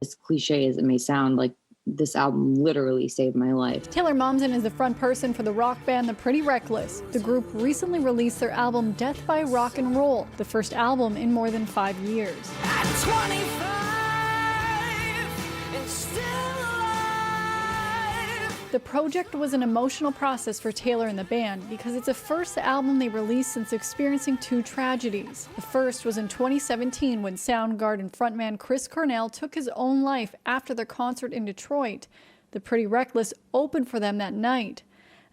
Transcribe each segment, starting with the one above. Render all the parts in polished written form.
As cliche as it may sound, like this album literally saved my life. Taylor Momsen is the front person for the rock band The Pretty Reckless. The group recently released their album Death by Rock and Roll, the first album in more than 5 years. At 25 and still alive. The project was an emotional process for Taylor and the band because it's the first album they released since experiencing 2 tragedies. The first was in 2017 when Soundgarden frontman Chris Cornell took his own life after their concert in Detroit. The Pretty Reckless opened for them that night.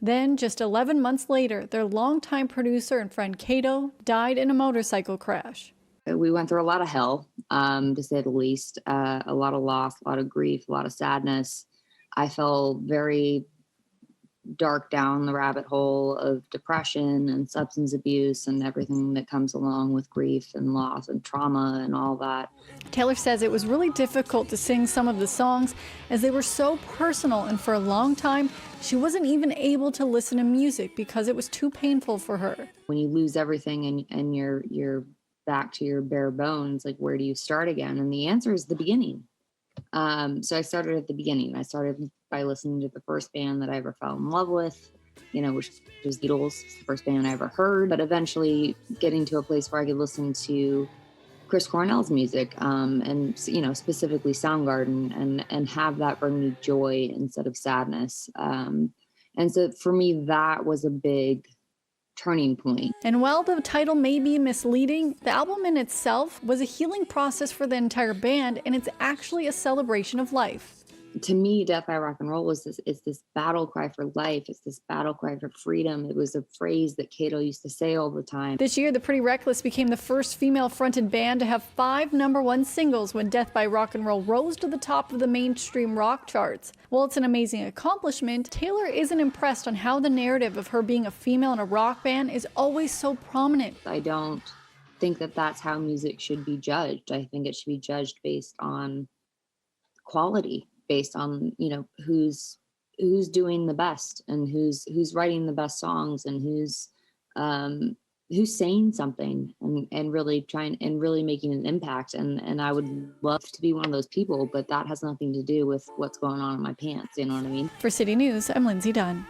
Then, just 11 months later, their longtime producer and friend Kato died in a motorcycle crash. We went through a lot of hell, to say the least, a lot of loss, a lot of grief, a lot of sadness. I fell very dark down the rabbit hole of depression and substance abuse and everything that comes along with grief and loss and trauma and all that. Taylor says it was really difficult to sing some of the songs as they were so personal, and for a long time, she wasn't even able to listen to music because it was too painful for her. When you lose everything and you're back to your bare bones, like where do you start again? And the answer is the beginning. So I started at the beginning. I started by listening to the first band that I ever fell in love with, which was Beatles. It's the first band I ever heard, but eventually getting to a place where I could listen to Chris Cornell's music, and specifically Soundgarden, and have that bring me joy instead of sadness. And so for me, that was a big turning point. And while the title may be misleading, the album in itself was a healing process for the entire band, and it's actually a celebration of life. To me, Death by Rock and Roll is this battle cry for life. It's this battle cry for freedom. It was a phrase that Kato used to say all the time. This year, The Pretty Reckless became the first female-fronted band to have 5 #1 singles when Death by Rock and Roll rose to the top of the mainstream rock charts. While it's an amazing accomplishment, Taylor isn't impressed on how the narrative of her being a female in a rock band is always so prominent. I don't think that that's how music should be judged. I think it should be judged based on quality, based on who's doing the best and who's writing the best songs and who's saying something and really trying and really making an impact. And I would love to be one of those people, but that has nothing to do with what's going on in my pants. You know what I mean? For City News, I'm Lindsay Dunn.